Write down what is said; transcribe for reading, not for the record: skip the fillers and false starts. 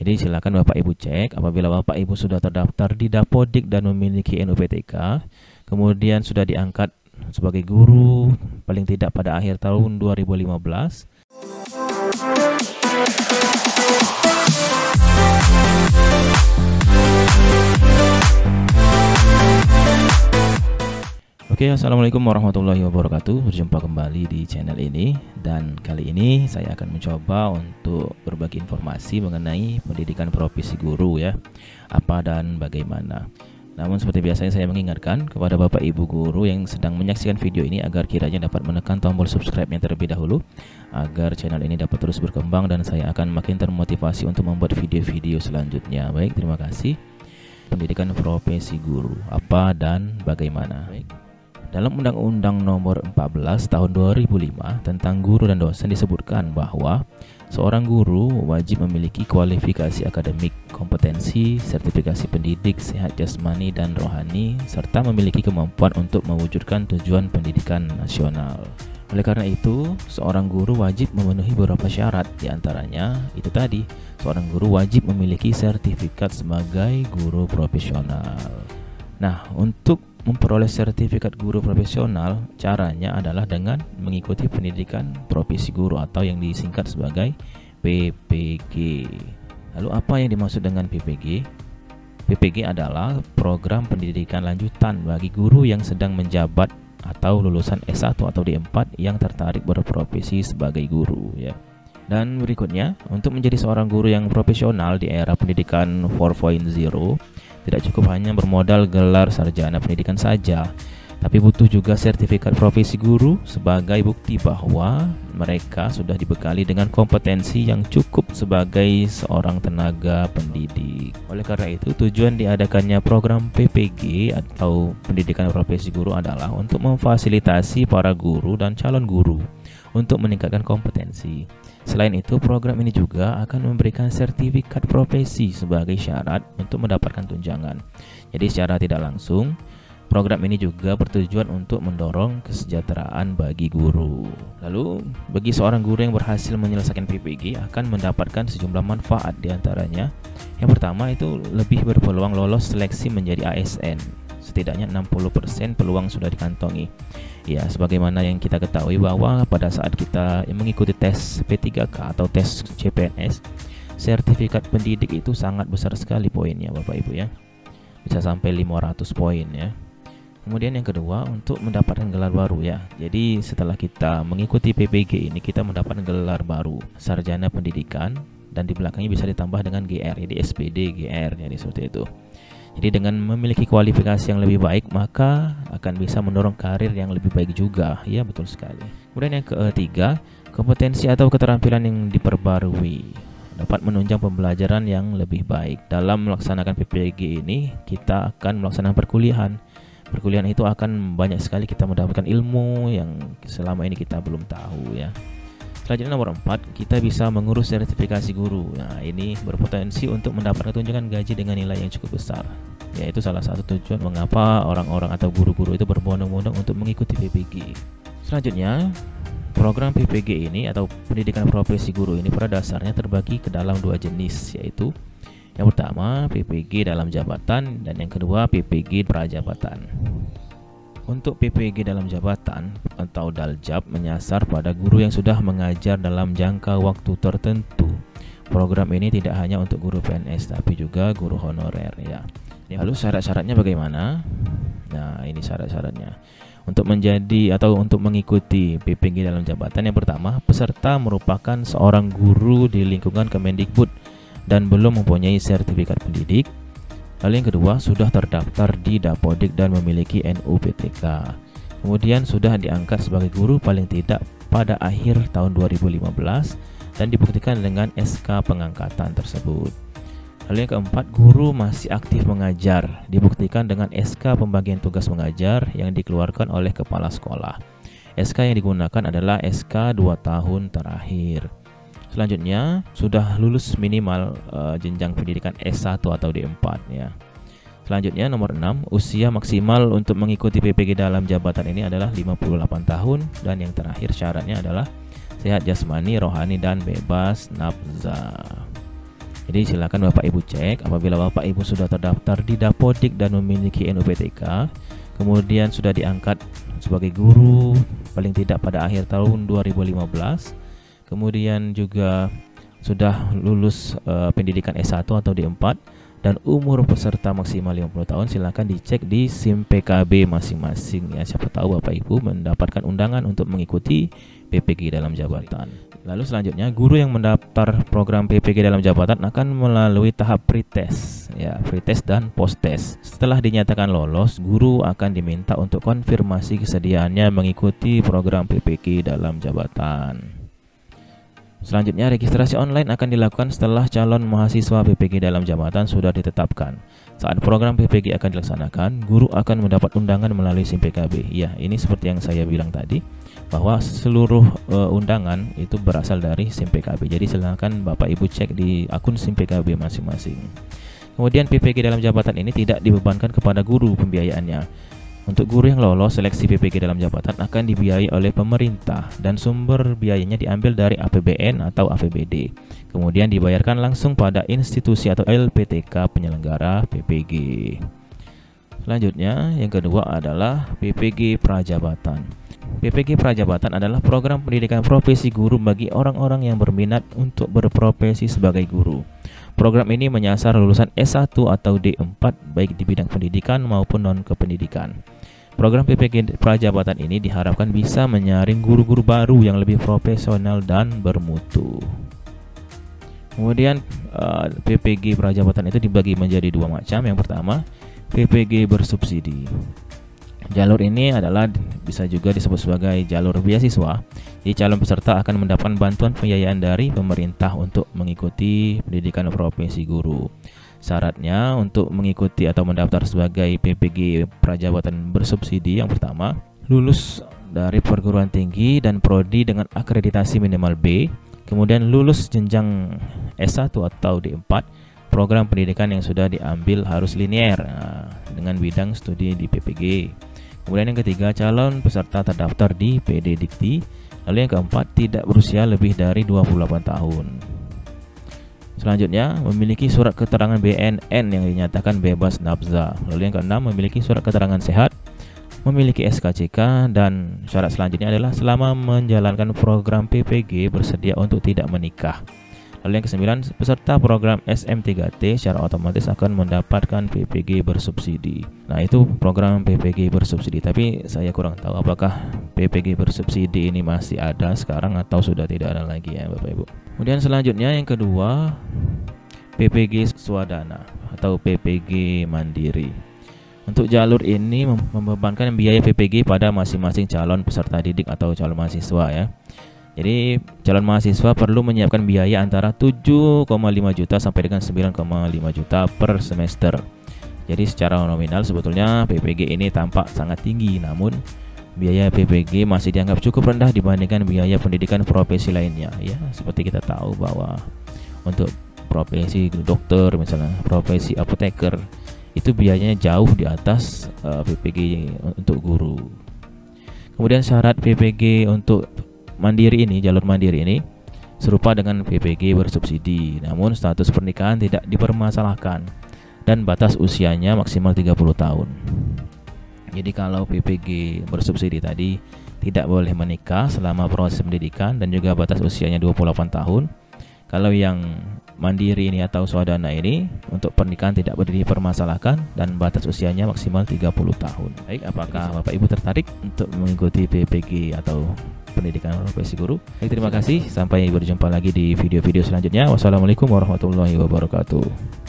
Jadi silakan Bapak Ibu cek apabila Bapak Ibu sudah terdaftar di Dapodik dan memiliki NUPTK, kemudian sudah diangkat sebagai guru paling tidak pada akhir tahun 2015. Oke, assalamualaikum warahmatullahi wabarakatuh. Berjumpa kembali di channel ini, dan kali ini saya akan mencoba untuk berbagi informasi mengenai pendidikan profesi guru ya, apa dan bagaimana. Namun seperti biasanya saya mengingatkan kepada Bapak Ibu guru yang sedang menyaksikan video ini agar kiranya dapat menekan tombol subscribe-nya terlebih dahulu, agar channel ini dapat terus berkembang dan saya akan makin termotivasi untuk membuat video-video selanjutnya. Baik, terima kasih. Pendidikan profesi guru, apa dan bagaimana? Baik. Dalam Undang-Undang Nomor 14 Tahun 2005 tentang guru dan dosen disebutkan bahwa seorang guru wajib memiliki kualifikasi akademik, kompetensi, sertifikasi pendidik, sehat jasmani dan rohani, serta memiliki kemampuan untuk mewujudkan tujuan pendidikan nasional. Oleh karena itu, seorang guru wajib memenuhi beberapa syarat, diantaranya itu tadi, seorang guru wajib memiliki sertifikat sebagai guru profesional. Nah, untuk memperoleh sertifikat guru profesional, caranya adalah dengan mengikuti pendidikan profesi guru atau yang disingkat sebagai PPG. Lalu apa yang dimaksud dengan PPG? PPG adalah program pendidikan lanjutan bagi guru yang sedang menjabat atau lulusan S1 atau D4 yang tertarik berprofesi sebagai guru ya. Dan berikutnya, untuk menjadi seorang guru yang profesional di era pendidikan 4.0, tidak cukup hanya bermodal gelar sarjana pendidikan saja, tapi butuh juga sertifikat profesi guru sebagai bukti bahwa mereka sudah dibekali dengan kompetensi yang cukup sebagai seorang tenaga pendidik. Oleh karena itu, tujuan diadakannya program PPG atau pendidikan profesi guru adalah untuk memfasilitasi para guru dan calon guru untuk meningkatkan kompetensi. Selain itu, program ini juga akan memberikan sertifikat profesi sebagai syarat untuk mendapatkan tunjangan. Jadi secara tidak langsung, program ini juga bertujuan untuk mendorong kesejahteraan bagi guru. Lalu, bagi seorang guru yang berhasil menyelesaikan PPG akan mendapatkan sejumlah manfaat, diantaranya yang pertama itu lebih berpeluang lolos seleksi menjadi ASN. Setidaknya 60% peluang sudah dikantongi. Ya, sebagaimana yang kita ketahui bahwa pada saat kita mengikuti tes P3K atau tes CPNS, sertifikat pendidik itu sangat besar sekali poinnya Bapak Ibu ya. Bisa sampai 500 poin ya. Kemudian yang kedua, untuk mendapatkan gelar baru ya. Jadi setelah kita mengikuti PPG ini, kita mendapatkan gelar baru, sarjana pendidikan, dan di belakangnya bisa ditambah dengan GR, jadi SPD, GR, jadi seperti itu. Jadi dengan memiliki kualifikasi yang lebih baik, maka akan bisa mendorong karir yang lebih baik juga. Ya, betul sekali. Kemudian yang ketiga, kompetensi atau keterampilan yang diperbarui dapat menunjang pembelajaran yang lebih baik. Dalam melaksanakan PPG ini, kita akan melaksanakan perkuliahan. Perkuliahan itu akan banyak sekali kita mendapatkan ilmu yang selama ini kita belum tahu ya. Selanjutnya nomor 4, kita bisa mengurus sertifikasi guru. Nah, ini berpotensi untuk mendapatkan tunjangan gaji dengan nilai yang cukup besar. Yaitu salah satu tujuan mengapa orang-orang atau guru-guru itu berbondong-bondong untuk mengikuti PPG. Selanjutnya, program PPG ini atau pendidikan profesi guru ini pada dasarnya terbagi ke dalam dua jenis, yaitu yang pertama PPG dalam jabatan dan yang kedua PPG prajabatan. Untuk PPG dalam jabatan atau Daljab menyasar pada guru yang sudah mengajar dalam jangka waktu tertentu. Program ini tidak hanya untuk guru PNS tapi juga guru honorer ya. Lalu syarat-syaratnya bagaimana? Nah, ini syarat-syaratnya. Untuk menjadi atau untuk mengikuti PPG dalam jabatan, yang pertama, peserta merupakan seorang guru di lingkungan Kemendikbud dan belum mempunyai sertifikat pendidik. Lalu yang kedua, sudah terdaftar di Dapodik dan memiliki NUPTK. Kemudian sudah diangkat sebagai guru paling tidak pada akhir tahun 2015 dan dibuktikan dengan SK pengangkatan tersebut. Lalu yang keempat, guru masih aktif mengajar, dibuktikan dengan SK pembagian tugas mengajar yang dikeluarkan oleh kepala sekolah. SK yang digunakan adalah SK 2 tahun terakhir. Selanjutnya, sudah lulus minimal jenjang pendidikan S1 atau D4 ya. Selanjutnya nomor 6, usia maksimal untuk mengikuti PPG dalam jabatan ini adalah 58 tahun dan yang terakhir syaratnya adalah sehat jasmani, rohani dan bebas nafsa. Jadi silakan Bapak Ibu cek apabila Bapak Ibu sudah terdaftar di Dapodik dan memiliki NUPTK, kemudian sudah diangkat sebagai guru paling tidak pada akhir tahun 2015, kemudian juga sudah lulus pendidikan S1 atau D4 dan umur peserta maksimal 50 tahun, silakan dicek di SIM PKB masing-masing ya. Siapa tahu Bapak Ibu mendapatkan undangan untuk mengikuti PPG dalam jabatan. Lalu selanjutnya, guru yang mendaftar program PPG dalam jabatan akan melalui tahap pretest ya, pretest dan posttest. Setelah dinyatakan lolos, guru akan diminta untuk konfirmasi kesediaannya mengikuti program PPG dalam jabatan. Selanjutnya, registrasi online akan dilakukan setelah calon mahasiswa PPG dalam jabatan sudah ditetapkan. Saat program PPG akan dilaksanakan, guru akan mendapat undangan melalui SIM PKB. Ya, ini seperti yang saya bilang tadi, bahwa seluruh undangan itu berasal dari SIM PKB. Jadi silakan Bapak Ibu cek di akun SIM PKB masing-masing. Kemudian PPG dalam jabatan ini tidak dibebankan kepada guru pembiayaannya. Untuk guru yang lolos seleksi PPG dalam jabatan akan dibiayai oleh pemerintah dan sumber biayanya diambil dari APBN atau APBD. Kemudian dibayarkan langsung pada institusi atau LPTK penyelenggara PPG. Selanjutnya, yang kedua adalah PPG Prajabatan. PPG Prajabatan adalah program pendidikan profesi guru bagi orang-orang yang berminat untuk berprofesi sebagai guru. Program ini menyasar lulusan S1 atau D4 baik di bidang pendidikan maupun non-kependidikan. Program PPG Prajabatan ini diharapkan bisa menyaring guru-guru baru yang lebih profesional dan bermutu. Kemudian PPG Prajabatan itu dibagi menjadi dua macam. Yang pertama, PPG bersubsidi. Jalur ini adalah bisa juga disebut sebagai jalur beasiswa. Jadi calon peserta akan mendapatkan bantuan pembiayaan dari pemerintah untuk mengikuti pendidikan profesi guru. Syaratnya untuk mengikuti atau mendaftar sebagai PPG Prajabatan bersubsidi, yang pertama, lulus dari perguruan tinggi dan prodi dengan akreditasi minimal B, kemudian lulus jenjang S1 atau D4. Program pendidikan yang sudah diambil harus linear dengan bidang studi di PPG. Kemudian yang ketiga, calon peserta terdaftar di PD Dikti. Lalu yang keempat, tidak berusia lebih dari 28 tahun. Selanjutnya, memiliki surat keterangan BNN yang dinyatakan bebas nafza. Lalu yang keenam, memiliki surat keterangan sehat, memiliki SKCK, dan syarat selanjutnya adalah selama menjalankan program PPG bersedia untuk tidak menikah. Lalu yang kesembilan, peserta program SM3T secara otomatis akan mendapatkan PPG bersubsidi. Nah, itu program PPG bersubsidi. Tapi saya kurang tahu apakah PPG bersubsidi ini masih ada sekarang atau sudah tidak ada lagi ya Bapak Ibu. Kemudian selanjutnya yang kedua, PPG Swadana atau PPG Mandiri. Untuk jalur ini membebankan biaya PPG pada masing-masing calon peserta didik atau calon mahasiswa ya. Jadi calon mahasiswa perlu menyiapkan biaya antara 7,5 juta sampai dengan 9,5 juta per semester. Jadi secara nominal sebetulnya PPG ini tampak sangat tinggi, namun biaya PPG masih dianggap cukup rendah dibandingkan biaya pendidikan profesi lainnya ya. Seperti kita tahu bahwa untuk profesi dokter misalnya, profesi apoteker, itu biayanya jauh di atas PPG untuk guru. Kemudian syarat PPG untuk mandiri ini, jalur mandiri ini serupa dengan PPG bersubsidi, namun status pernikahan tidak dipermasalahkan dan batas usianya maksimal 30 tahun. Jadi kalau PPG bersubsidi tadi tidak boleh menikah selama proses pendidikan dan juga batas usianya 28 tahun. Kalau yang mandiri ini atau swadana ini untuk pernikahan tidak boleh dipermasalahkan dan batas usianya maksimal 30 tahun. Baik, apakah Bapak Ibu tertarik untuk mengikuti PPG atau pendidikan profesi guru? Baik, terima kasih. Sampai berjumpa lagi di video-video selanjutnya. Wassalamualaikum warahmatullahi wabarakatuh.